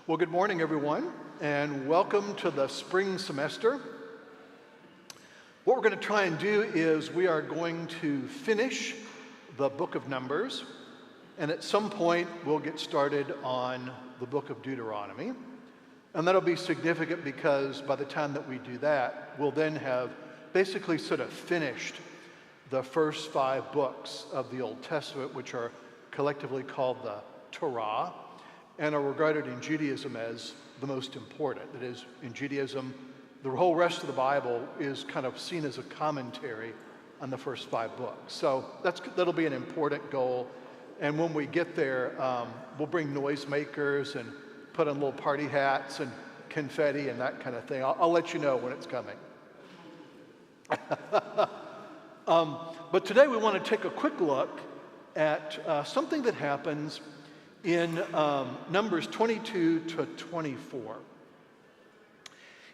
Well, good morning, everyone, and welcome to the spring semester. What we're going to try and do is we are going to finish the book of Numbers, and at some point we'll get started on the book of Deuteronomy. And that'll be significant because by the time that we do that, we'll then have basically sort of finished the first 5 books of the Old Testament, which are collectively called the Torah, and are regarded in Judaism as the most important. That is, in Judaism, the whole rest of the Bible is kind of seen as a commentary on the first 5 books. So that'll be an important goal. And when we get there, we'll bring noisemakers and put on little party hats and confetti and that kind of thing. I'll let you know when it's coming. But today we want to take a quick look at something that happens in Numbers 22 to 24.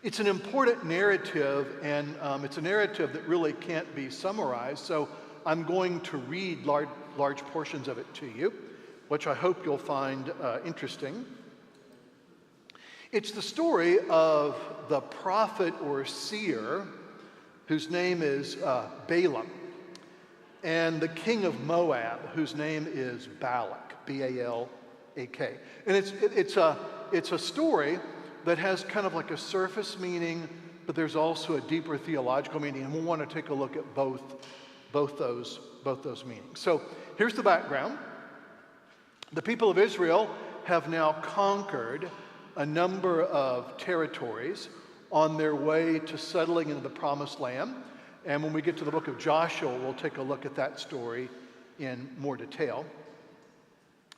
It's an important narrative, and it's a narrative that really can't be summarized, so I'm going to read large portions of it to you, which I hope you'll find interesting. It's the story of the prophet or seer, whose name is Balaam, and the king of Moab, whose name is Balak, B-A-L-A-K. And it's a story that has kind of like a surface meaning, but there's also a deeper theological meaning, and we'll want to take a look at both those meanings. So here's the background. The people of Israel have now conquered a number of territories on their way to settling into the Promised Land. And when we get to the book of Joshua, we'll take a look at that story in more detail.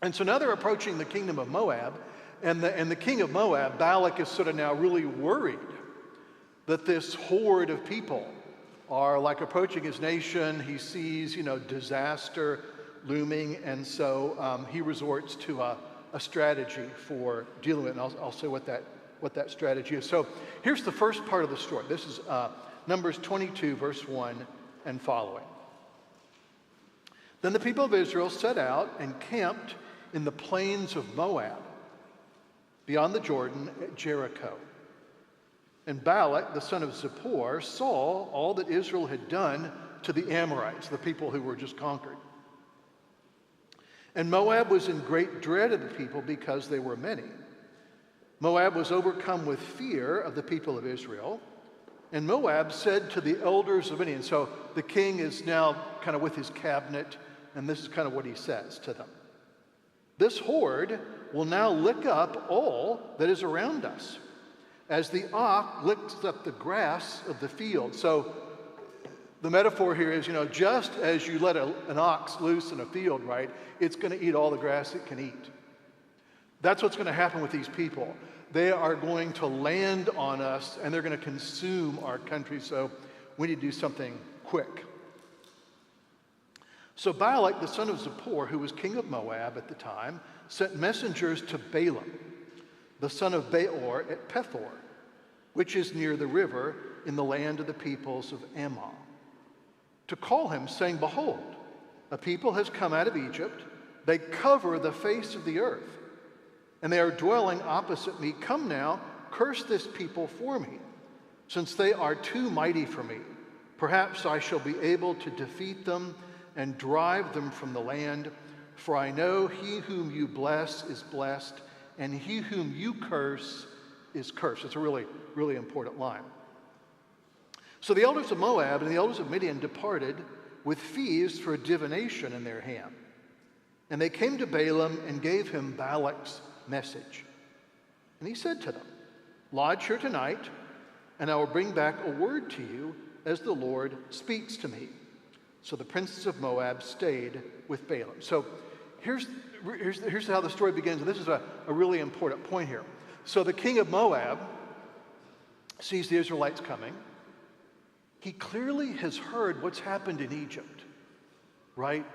And so now they're approaching the kingdom of Moab, and the king of Moab, Balak, is sort of now really worried that this horde of people are like approaching his nation. He sees, disaster looming, and so he resorts to a strategy for dealing with it. And I'll say what that strategy is. So here's the first part of the story. This is Numbers 22, verse 1 and following. Then the people of Israel set out and camped in the plains of Moab, beyond the Jordan at Jericho. And Balak, the son of Zippor, saw all that Israel had done to the Amorites, the people who were just conquered. And Moab was in great dread of the people because they were many. Moab was overcome with fear of the people of Israel. And Moab said to the elders of Midian, so the king is now kind of with his cabinet, and this is kind of what he says to them. This horde will now lick up all that is around us, as the ox licks up the grass of the field. So the metaphor here is, just as you let an ox loose in a field, right, it's going to eat all the grass it can eat. That's what's going to happen with these people. They are going to land on us, and they're going to consume our country, so we need to do something quick. So Balak, the son of Zippor, who was king of Moab at the time, sent messengers to Balaam, the son of Beor at Pethor, which is near the river in the land of the peoples of Ammon, to call him, saying, Behold, a people has come out of Egypt. They cover the face of the earth, and they are dwelling opposite me. Come now, curse this people for me, since they are too mighty for me. Perhaps I shall be able to defeat them and drive them from the land. For I know he whom you bless is blessed, and he whom you curse is cursed. It's a really, really important line. So the elders of Moab and the elders of Midian departed with fees for divination in their hand. And they came to Balaam and gave him Balak's message. And he said to them, Lodge here tonight, and I will bring back a word to you as the Lord speaks to me. So the princes of Moab stayed with Balaam. So here's how the story begins. And this is a really important point here. So the king of Moab sees the Israelites coming. He clearly has heard what's happened in Egypt, right?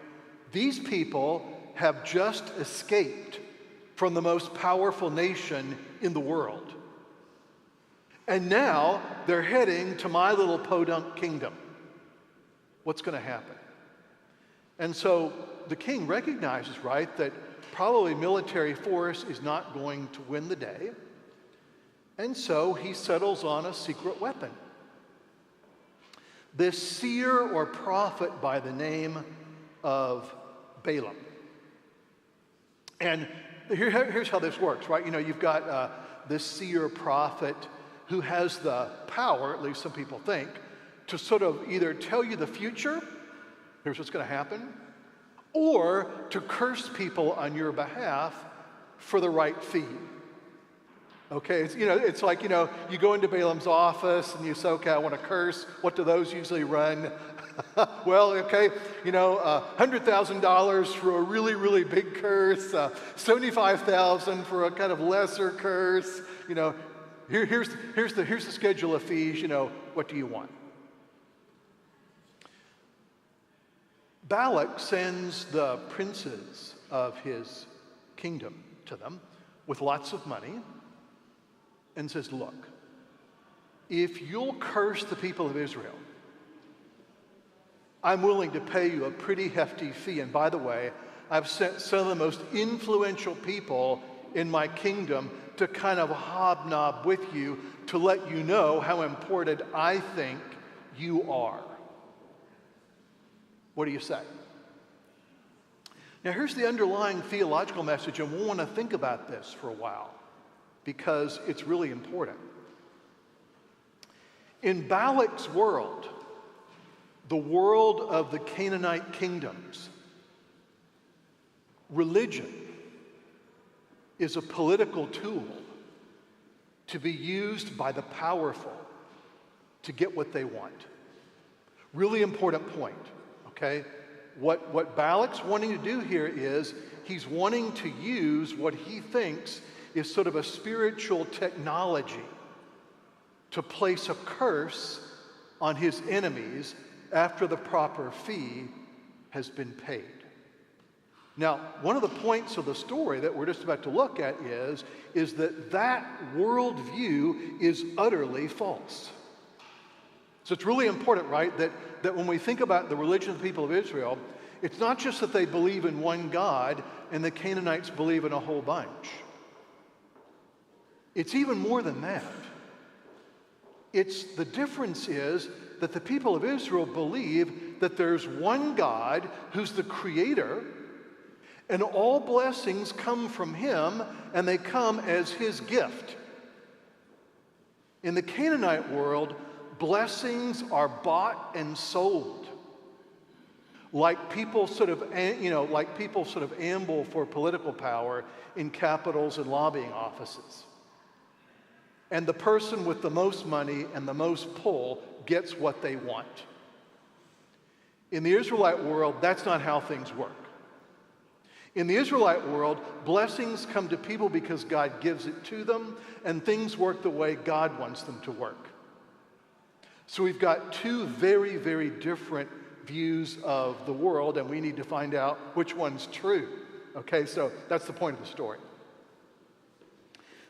These people have just escaped from the most powerful nation in the world. And now they're heading to my little podunk kingdom. What's going to happen? And so the king recognizes, right, that probably military force is not going to win the day. And so he settles on a secret weapon. This seer or prophet by the name of Balaam. And here's how this works, right? You know, you've got this seer prophet who has the power, at least some people think, to sort of either tell you the future, here's what's going to happen, or to curse people on your behalf for the right fee. Okay, it's like, you go into Balaam's office and you say, okay, I want to curse. What do those usually run? Well, okay, $100,000 for a really, really big curse, $75,000 for a kind of lesser curse. Here's the schedule of fees. What do you want? Balak sends the princes of his kingdom to them with lots of money and says, look, if you'll curse the people of Israel, I'm willing to pay you a pretty hefty fee. And by the way, I've sent some of the most influential people in my kingdom to kind of hobnob with you to let you know how important I think you are. What do you say? Now, here's the underlying theological message, and we'll want to think about this for a while because it's really important. In Balak's world, the world of the Canaanite kingdoms, religion is a political tool to be used by the powerful to get what they want. Really important point, okay? What Balak's wanting to do here is he's wanting to use what he thinks is sort of a spiritual technology to place a curse on his enemies after the proper fee has been paid. Now, one of the points of the story that we're just about to look at is that worldview is utterly false. So it's really important, right, that when we think about the religion of the people of Israel, it's not just that they believe in one God and the Canaanites believe in a whole bunch. It's even more than that. The difference is that the people of Israel believe that there's one God who's the creator, and all blessings come from him, and they come as his gift. In the Canaanite world, blessings are bought and sold. Like people sort of amble for political power in capitals and lobbying offices. And the person with the most money and the most pull gets what they want. In the Israelite world, that's not how things work. In the Israelite world, blessings come to people because God gives it to them, and things work the way God wants them to work. So we've got two very, very different views of the world, and we need to find out which one's true. Okay, so that's the point of the story.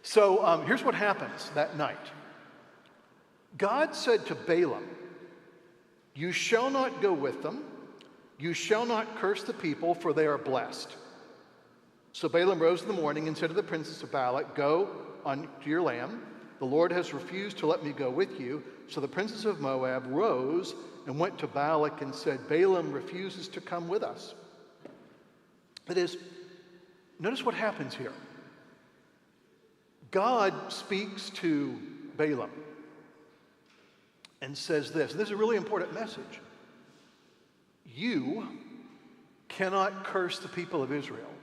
So here's what happens that night. God said to Balaam, "You shall not go with them. You shall not curse the people, for they are blessed." So Balaam rose in the morning and said to the princes of Balak, "Go on to your land. The Lord has refused to let me go with you." So the princes of Moab rose and went to Balak and said, "Balaam refuses to come with us." That is, notice what happens here. God speaks to Balaam and says this, and this is a really important message. You cannot curse the people of Israel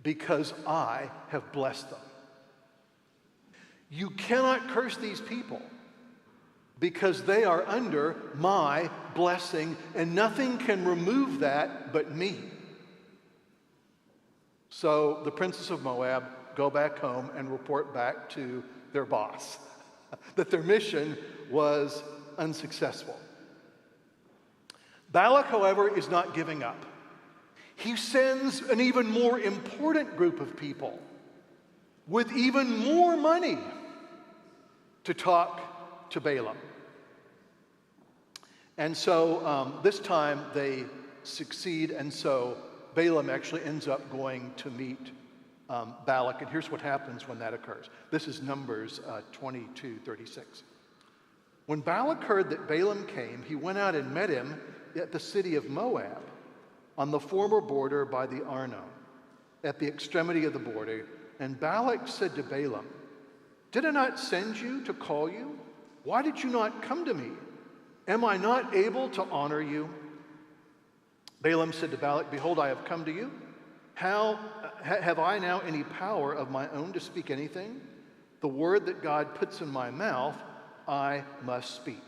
because I have blessed them. You cannot curse these people because they are under my blessing, and nothing can remove that but me. So the princes of Moab go back home and report back to their boss that their mission was unsuccessful. Balak, however, is not giving up. He sends an even more important group of people with even more money to talk to Balaam. And so this time they succeed, and so Balaam actually ends up going to meet Balak, and here's what happens when that occurs. This is Numbers 22:36. When Balak heard that Balaam came, he went out and met him at the city of Moab, on the former border by the Arnon, at the extremity of the border. And Balak said to Balaam, "Did I not send you to call you? Why did you not come to me? Am I not able to honor you?" Balaam said to Balak, "Behold, I have come to you. How have I now any power of my own to speak anything? The word that God puts in my mouth, I must speak."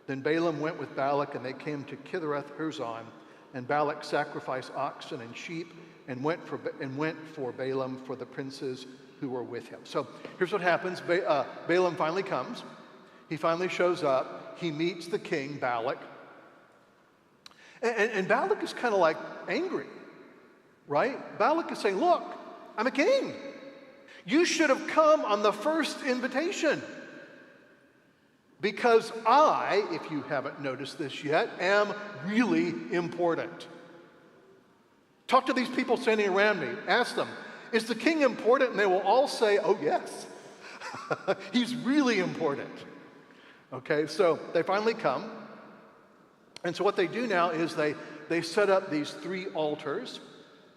Then Balaam went with Balak, and they came to Kibroth-Hazzon, and Balak sacrificed oxen and sheep, and went for Balaam for the princes who were with him. So here's what happens. Balaam finally comes. He finally shows up. He meets the king, Balak. And Balak is kind of like angry, right? Balak is saying, "Look, I'm a king. You should have come on the first invitation. Because I, if you haven't noticed this yet, am really important. Talk to these people standing around me. Ask them, is the king important?" And they will all say, "Oh, yes." He's really important. Okay, so they finally come. And so what they do now is they set up these 3 altars,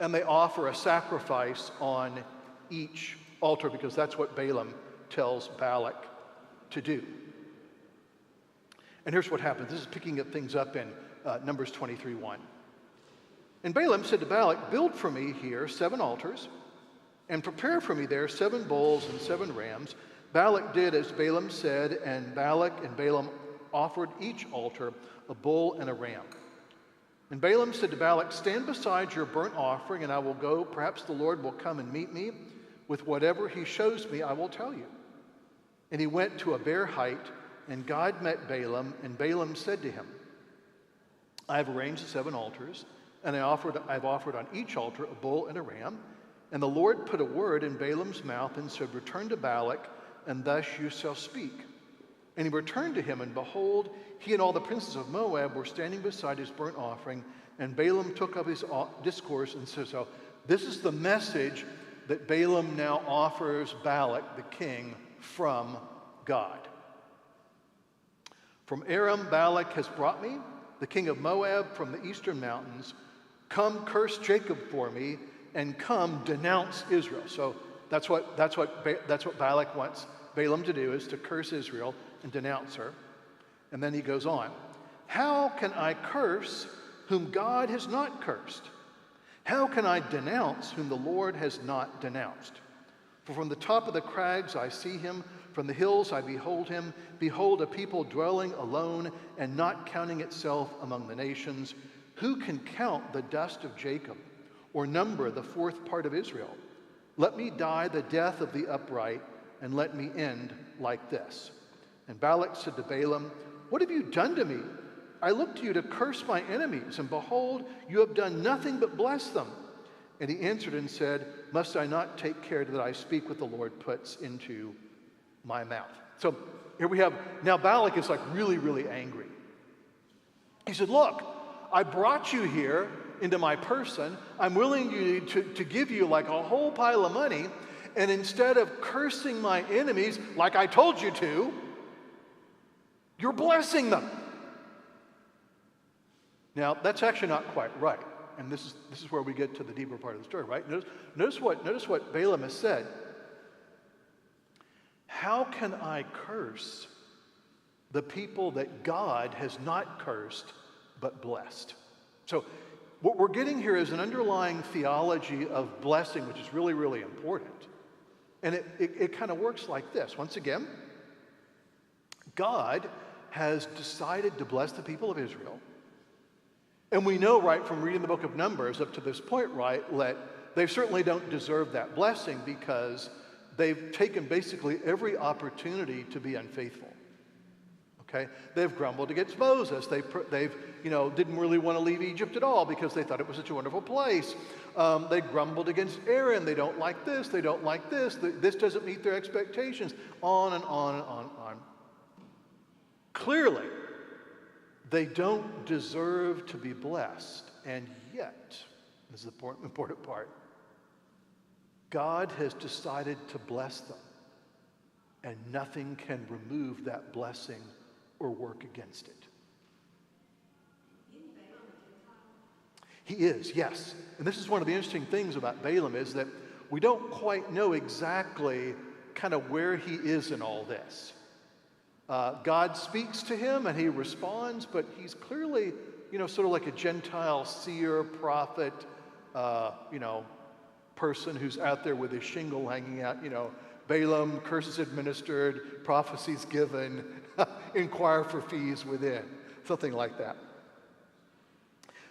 and they offer a sacrifice on each altar, because that's what Balaam tells Balak to do. And here's what happens. This is picking things up in Numbers 23:1. And Balaam said to Balak, "Build for me here 7 altars, and prepare for me there 7 bulls and 7 rams." Balak did as Balaam said, and Balak and Balaam offered each altar a bull and a ram. And Balaam said to Balak, "Stand beside your burnt offering, and I will go. Perhaps the Lord will come and meet me. With whatever he shows me, I will tell you." And he went to a bare height, and God met Balaam, and Balaam said to him, "I have arranged the 7 altars, and I've offered on each altar a bull and a ram." And the Lord put a word in Balaam's mouth and said, "Return to Balak, and thus you shall speak." And he returned to him, and behold, he and all the princes of Moab were standing beside his burnt offering. And Balaam took up his discourse and said, so this is the message that Balaam now offers Balak, the king, from God. "From Aram, Balak has brought me, the king of Moab, from the eastern mountains. Come, curse Jacob for me, and come, denounce Israel." So that's what Balak wants Balaam to do, is to curse Israel and denounce her. And then he goes on. "How can I curse whom God has not cursed? How can I denounce whom the Lord has not denounced? For from the top of the crags I see him, from the hills I behold him. Behold, a people dwelling alone and not counting itself among the nations. Who can count the dust of Jacob, or number the 4th part of Israel? Let me die the death of the upright, and let me end like this." And Balak said to Balaam, "What have you done to me? I looked to you to curse my enemies, and behold, you have done nothing but bless them." And he answered and said, "Must I not take care that I speak what the Lord puts into my mouth?" So here we have, now Balak is like really, really angry. He said, "Look, I brought you here into my person. I'm willing to give you like a whole pile of money. And instead of cursing my enemies like I told you to, you're blessing them." Now, that's actually not quite right. And this is where we get to the deeper part of the story, right? Notice what Balaam has said. How can I curse the people that God has not cursed but blessed? So what we're getting here is an underlying theology of blessing, which is really, really important. And it kind of works like this. Once again, God has decided to bless the people of Israel. And we know, right, from reading the book of Numbers up to this point, right, that they certainly don't deserve that blessing because they've taken basically every opportunity to be unfaithful. Okay? They've grumbled against Moses. They've didn't really want to leave Egypt at all because they thought it was such a wonderful place. They grumbled against Aaron. They don't like this. They don't like this. This doesn't meet their expectations. On and on and on and on. Clearly, they don't deserve to be blessed. And yet, This is the important part. God has decided to bless them, and nothing can remove that blessing or work against it. He is, yes. And this is one of the interesting things about Balaam, is that we don't quite know exactly kind of where he is in all this. God speaks to him and he responds, but he's clearly, sort of like a Gentile seer, prophet, person who's out there with his shingle hanging out, Balaam, curses administered, prophecies given, inquire for fees within, something like that.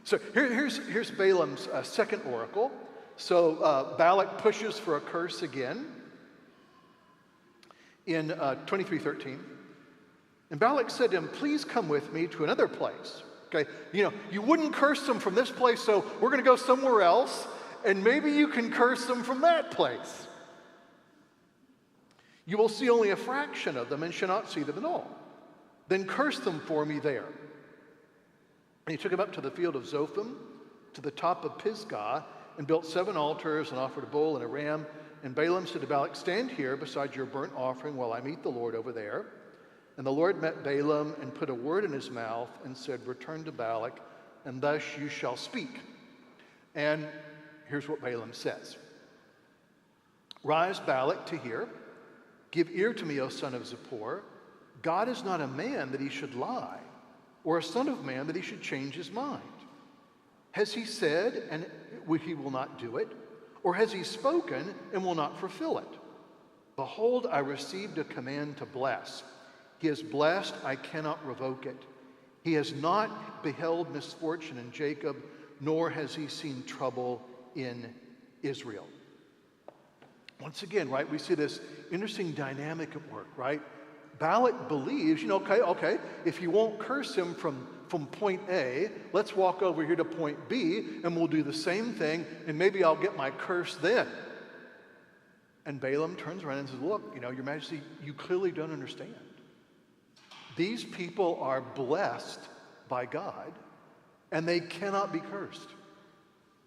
So here's Balaam's second oracle. So Balak pushes for a curse again in 23:13. And Balak said to him, please come with me to another place. Okay, you wouldn't curse them from this place, so we're going to go somewhere else, and maybe you can curse them from that place. You will see only a fraction of them and shall not see them at all. Then curse them for me there. And he took him up to the field of Zophim, to the top of Pisgah, and built 7 altars and offered a bull and a ram. And Balaam said to Balak, stand here beside your burnt offering while I meet the Lord over there. And the Lord met Balaam and put a word in his mouth and said, return to Balak, and thus you shall speak. And here's what Balaam says. Rise, Balak, to hear. Give ear to me, O son of Zippor. God is not a man that he should lie, or a son of man that he should change his mind. Has he said, and he will not do it? Or has he spoken and will not fulfill it? Behold, I received a command to bless. He has blessed, I cannot revoke it. He has not beheld misfortune in Jacob, nor has he seen trouble in Israel. Once again, right, we see this interesting dynamic at work, right? Balak believes, okay, if you won't curse him from point A, let's walk over here to point B, and we'll do the same thing, and maybe I'll get my curse then. And Balaam turns around and says, look, Your Majesty, you clearly don't understand. These people are blessed by God, and they cannot be cursed.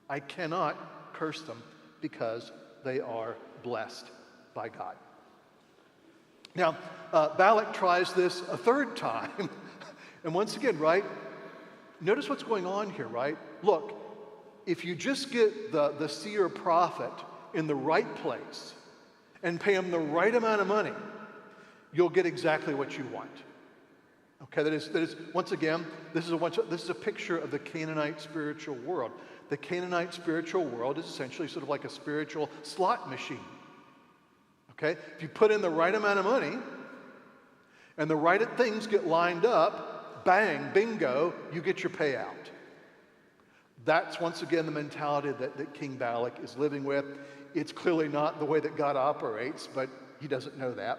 I cannot curse them because they are blessed by God. Now, Balak tries this a third time. And once again, right, notice what's going on here, right? Look, if you just get the seer prophet in the right place and pay him the right amount of money, you'll get exactly what you want. Okay, that is once again, this is a picture of the Canaanite spiritual world. The Canaanite spiritual world is essentially sort of like a spiritual slot machine. Okay, if you put in the right amount of money and the right things get lined up, bang, bingo, you get your payout. That's once again the mentality that King Balak is living with. It's clearly not the way that God operates, but he doesn't know that.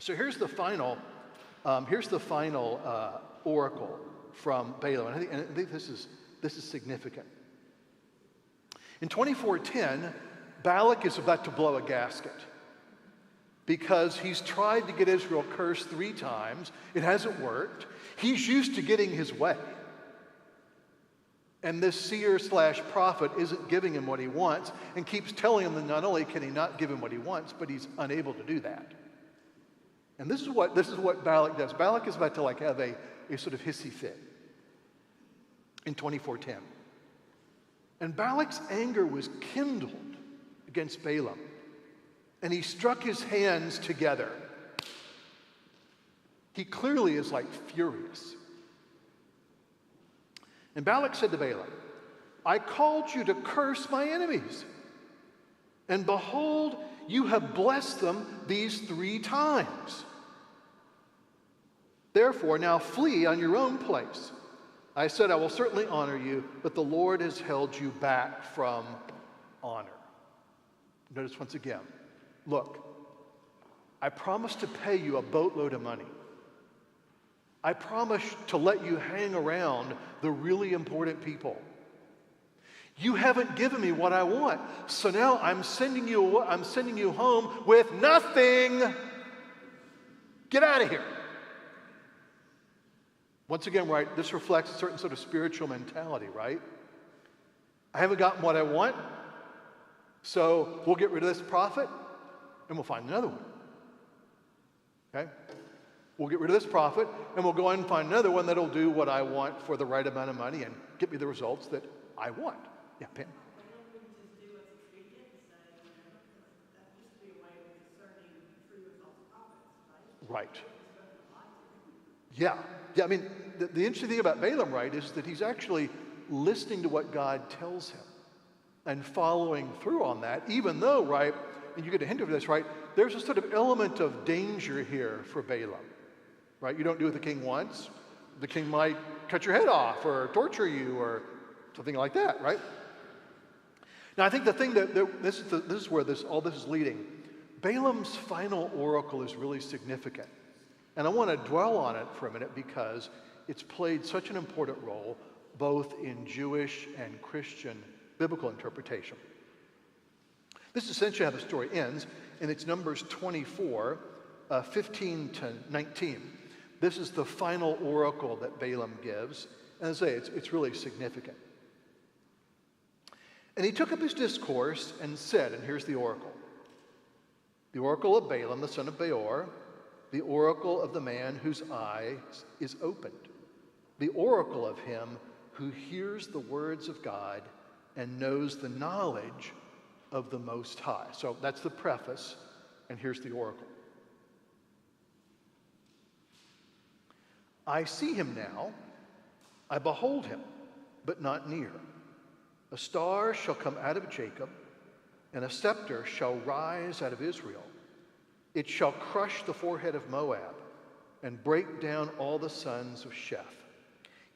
So here's the final oracle from Balaam. And I think this is significant. In 24:10, Balak is about to blow a gasket because he's tried to get Israel cursed 3 times. It hasn't worked. He's used to getting his way. And this seer/prophet isn't giving him what he wants and keeps telling him that not only can he not give him what he wants, but he's unable to do that. And this is what Balak does. Balak is about to have a sort of hissy fit in 24:10. And Balak's anger was kindled against Balaam, and he struck his hands together. He clearly is furious. And Balak said to Balaam, I called you to curse my enemies, and behold, you have blessed them these 3 times. Therefore, now flee on your own place. I said, I will certainly honor you, but the Lord has held you back from honor. Notice once again, look, I promised to pay you a boatload of money. I promised to let you hang around the really important people. You haven't given me what I want, so now I'm sending you home with nothing. Get out of here. Once again, right, this reflects a certain sort of spiritual mentality, right? I haven't gotten what I want, so we'll get rid of this prophet and we'll find another one. Okay? We'll get rid of this prophet and we'll go and find another one that'll do what I want for the right amount of money and get me the results that I want. Yeah, Pam? Right. Yeah. Yeah, I mean, the interesting thing about Balaam, right, is that he's actually listening to what God tells him and following through on that, even though, right, and you get a hint of this, right, there's a sort of element of danger here for Balaam, right? You don't do what the king wants, the king might cut your head off or torture you or something like that, right? Now, I think the thing that this is where all this is leading. Balaam's final oracle is really significant. And I want to dwell on it for a minute because it's played such an important role both in Jewish and Christian biblical interpretation. This is essentially how the story ends, and it's Numbers 24, 15 to 19. This is the final oracle that Balaam gives. And as I say, it's really significant. And he took up his discourse and said, and here's the oracle. The oracle of Balaam, the son of Beor, the oracle of the man whose eye is opened, the oracle of him who hears the words of God and knows the knowledge of the Most High. So that's the preface, and here's the oracle. I see him now, I behold him, but not near. A star shall come out of Jacob, and a scepter shall rise out of Israel. It shall crush the forehead of Moab and break down all the sons of Sheph.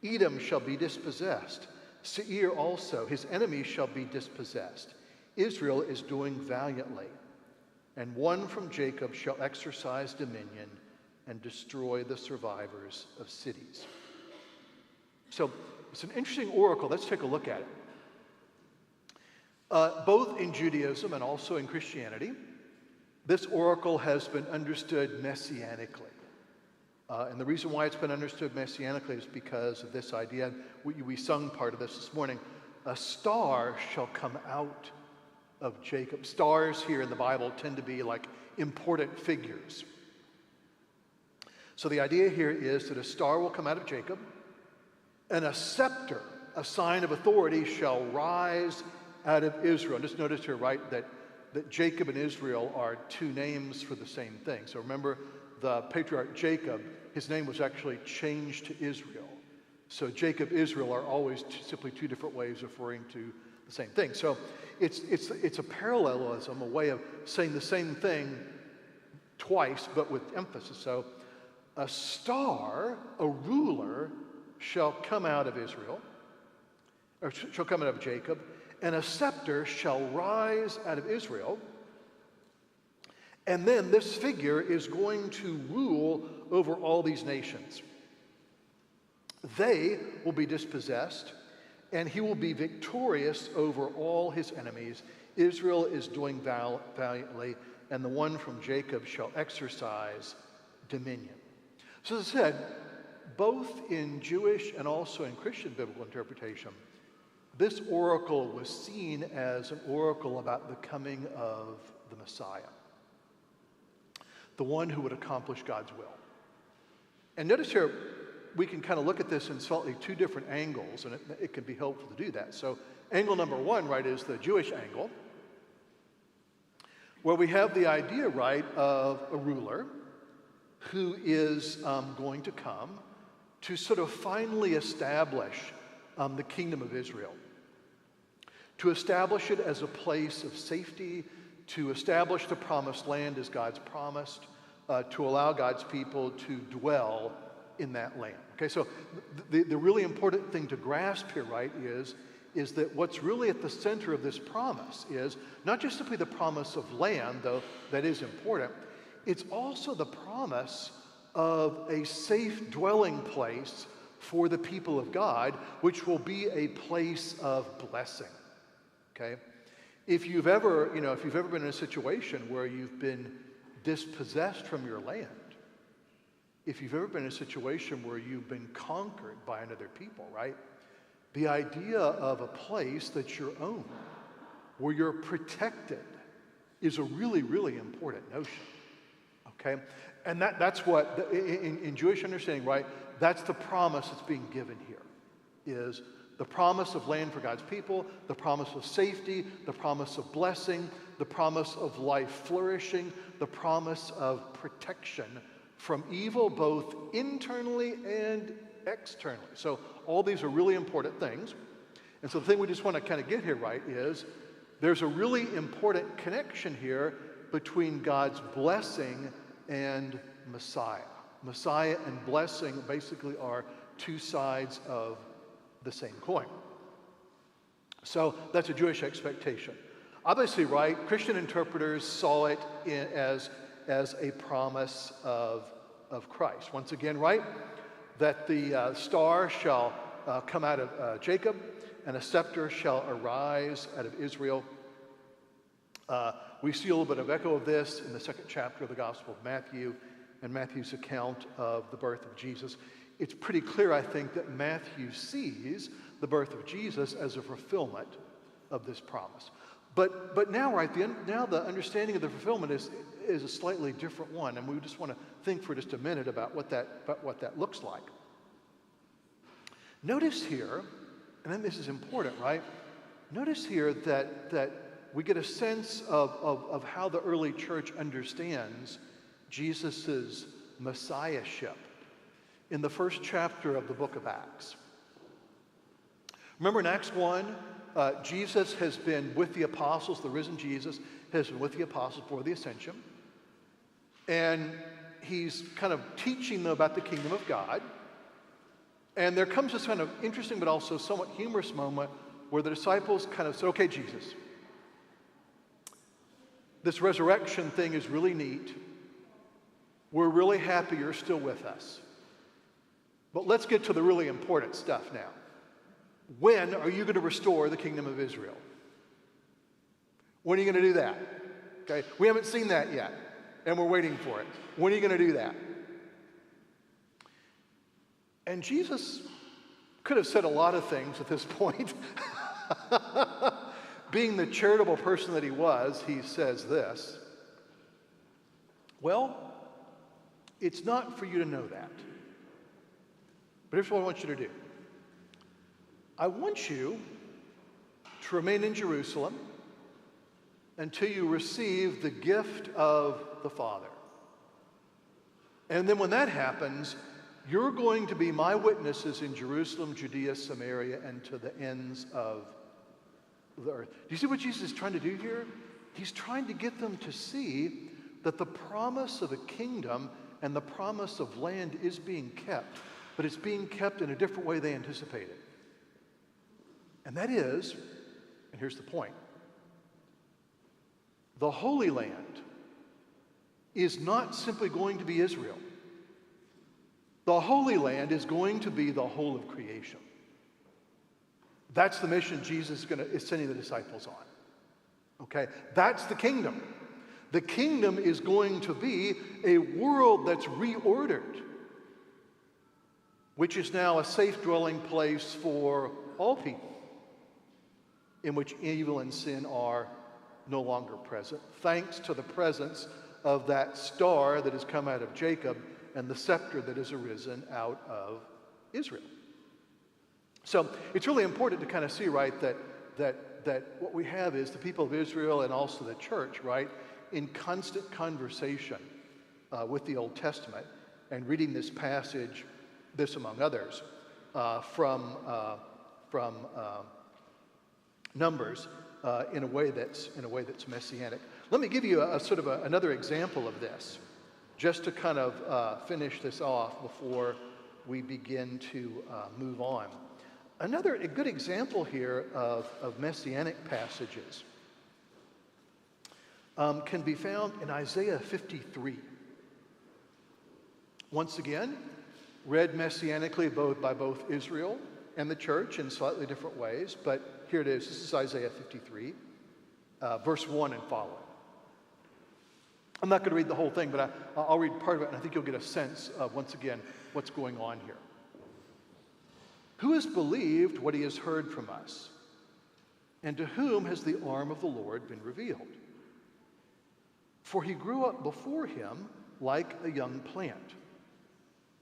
Edom shall be dispossessed. Seir also, his enemies shall be dispossessed. Israel is doing valiantly. And one from Jacob shall exercise dominion and destroy the survivors of cities. So it's an interesting oracle. Let's take a look at it. Both in Judaism and also in Christianity, this oracle has been understood messianically. And the reason why it's been understood messianically is because of this idea. We sung part of this morning. A star shall come out of Jacob. Stars here in the Bible tend to be like important figures. So the idea here is that a star will come out of Jacob, and a scepter, a sign of authority, shall rise out of Israel. And just notice here, right, that Jacob and Israel are two names for the same thing. So remember, the patriarch Jacob, his name was actually changed to Israel. So Jacob, Israel are always simply two different ways of referring to the same thing. So it's a parallelism, a way of saying the same thing twice, but with emphasis. So a star, a ruler, shall come out of Israel, or shall come out of Jacob, and a scepter shall rise out of Israel. And then this figure is going to rule over all these nations. They will be dispossessed, and he will be victorious over all his enemies. Israel is doing valiantly, and the one from Jacob shall exercise dominion. So as I said, both in Jewish and also in Christian biblical interpretation, this oracle was seen as an oracle about the coming of the Messiah, the one who would accomplish God's will. And notice here, we can kind of look at this in slightly two different angles, and it can be helpful to do that. So angle number one, right, is the Jewish angle, where we have the idea, right, of a ruler who is going to come to sort of finally establish the kingdom of Israel, to establish it as a place of safety, to establish the promised land as God's promised, to allow God's people to dwell in that land. Okay, so the really important thing to grasp here, right, is that what's really at the center of this promise is not just simply the promise of land, though that is important, it's also the promise of a safe dwelling place for the people of God, which will be a place of blessing. Okay? If you've ever been in a situation where you've been dispossessed from your land, if you've ever been in a situation where you've been conquered by another people, right? the idea of a place that's your own, where you're protected, is a really, really important notion, okay? And that's what, in Jewish understanding, right, that's the promise that's being given here, is the promise of land for God's people, the promise of safety, the promise of blessing, the promise of life flourishing, the promise of protection from evil, both internally and externally. So all these are really important things. And so the thing we just want to kind of get here right is there's a really important connection here between God's blessing and Messiah. Messiah and blessing basically are two sides of the same coin. So that's a Jewish expectation. Obviously, right, Christian interpreters saw it as a promise of Christ. Once again, right, that the star shall come out of Jacob, and a scepter shall arise out of Israel. We see a little bit of echo of this in the second chapter of the Gospel of Matthew and Matthew's account of the birth of Jesus. It's pretty clear, I think, that Matthew sees the birth of Jesus as a fulfillment of this promise. But now, right, now the understanding of the fulfillment is a slightly different one, and we just want to think for just a minute about what that looks like. Notice here, and then this is important, right? Notice here that we get a sense of how the early church understands Jesus' messiahship in the first chapter of the book of Acts. Remember in Acts 1, Jesus has been with the apostles, the risen Jesus has been with the apostles before the ascension, and he's kind of teaching them about the kingdom of God. And there comes this kind of interesting but also somewhat humorous moment where the disciples kind of say, okay, Jesus, this resurrection thing is really neat. We're really happy you're still with us. But let's get to the really important stuff now. When are you going to restore the kingdom of Israel? When are you going to do that? Okay, we haven't seen that yet, and we're waiting for it. When are you going to do that? And Jesus could have said a lot of things at this point. Being the charitable person that he was, he says this: well, it's not for you to know that. But here's what I want you to do. I want you to remain in Jerusalem until you receive the gift of the Father. And then when that happens, you're going to be my witnesses in Jerusalem, Judea, Samaria, and to the ends of the earth. Do you see what Jesus is trying to do here? He's trying to get them to see that the promise of a kingdom and the promise of land is being kept, but it's being kept in a different way they anticipated. And that is, and here's the point, the Holy Land is not simply going to be Israel. The Holy Land is going to be the whole of creation. That's the mission Jesus is sending the disciples on. Okay? That's the kingdom. The kingdom is going to be a world that's reordered, which is now a safe dwelling place for all people, in which evil and sin are no longer present, thanks to the presence of that star that has come out of Jacob and the scepter that has arisen out of Israel. So it's really important to kind of see, right, that what we have is the people of Israel and also the church, right, in constant conversation with the Old Testament and reading this passage, this among others, from Numbers in a way that's messianic. Let me give you a sort of another example of this, just to kind of finish this off before we begin to move on. A good example here of messianic passages can be found in Isaiah 53. Once again, read messianically by both Israel and the church in slightly different ways, but here it is. This is Isaiah 53, verse 1 and following. I'm not going to read the whole thing, but I'll read part of it, and I think you'll get a sense of, once again, what's going on here. Who has believed what he has heard from us? And to whom has the arm of the Lord been revealed? For he grew up before him like a young plant,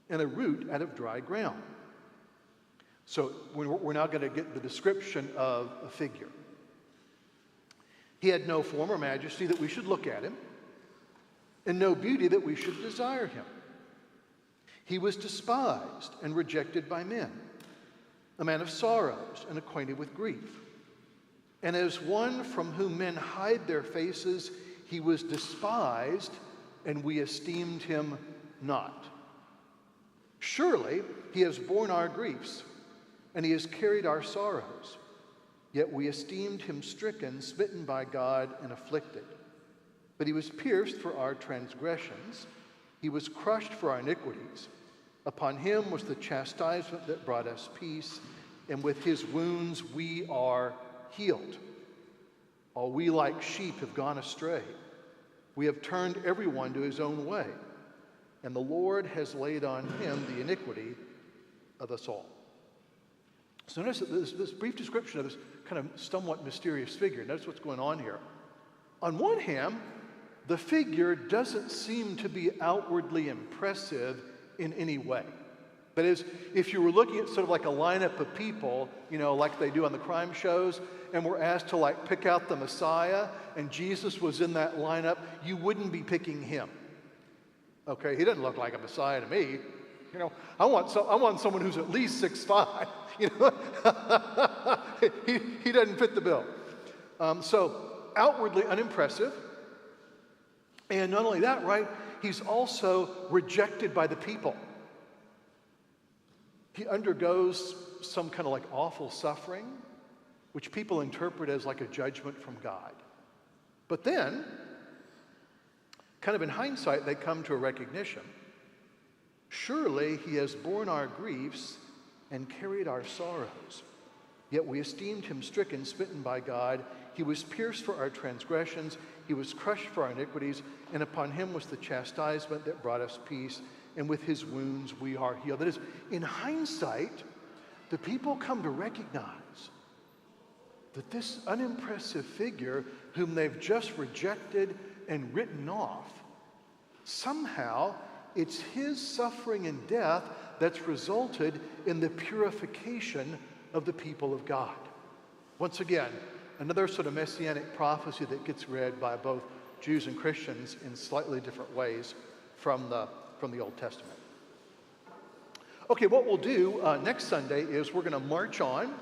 and a root out of dry ground. So we're now going to get the description of a figure. He had no form or majesty that we should look at him, and no beauty that we should desire him. He was despised and rejected by men, a man of sorrows and acquainted with grief. And as one from whom men hide their faces, he was despised, and we esteemed him not. Surely he has borne our griefs, and he has carried our sorrows. Yet we esteemed him stricken, smitten by God, and afflicted. But he was pierced for our transgressions. He was crushed for our iniquities. Upon him was the chastisement that brought us peace, and with his wounds we are healed. All we like sheep have gone astray. We have turned everyone to his own way, and the Lord has laid on him the iniquity of us all. So notice that this brief description of this kind of somewhat mysterious figure. Notice what's going on here. On one hand, the figure doesn't seem to be outwardly impressive in any way. That is, if you were looking at sort of like a lineup of people, you know, like they do on the crime shows, and were asked to like pick out the Messiah, and Jesus was in that lineup, you wouldn't be picking him. Okay, he doesn't look like a Messiah to me. You know, I want someone who's at least 6'5". You know, he doesn't fit the bill. So outwardly unimpressive, and not only that, right? He's also rejected by the people. He undergoes some kind of like awful suffering, which people interpret as like a judgment from God. But then, kind of in hindsight, they come to a recognition. Surely he has borne our griefs and carried our sorrows. Yet we esteemed him stricken, smitten by God. He was pierced for our transgressions. He was crushed for our iniquities. And upon him was the chastisement that brought us peace. And with his wounds we are healed. That is, in hindsight, the people come to recognize that this unimpressive figure whom they've just rejected and written off, somehow it's his suffering and death that's resulted in the purification of the people of God. Once again, another sort of messianic prophecy that gets read by both Jews and Christians in slightly different ways from the Old Testament. Okay, what we'll do next Sunday is we're going to march on,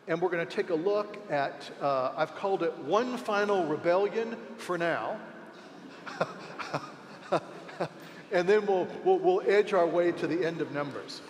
and we're going to take a look at, I've called it One Final Rebellion for now. And then we'll edge our way to the end of Numbers.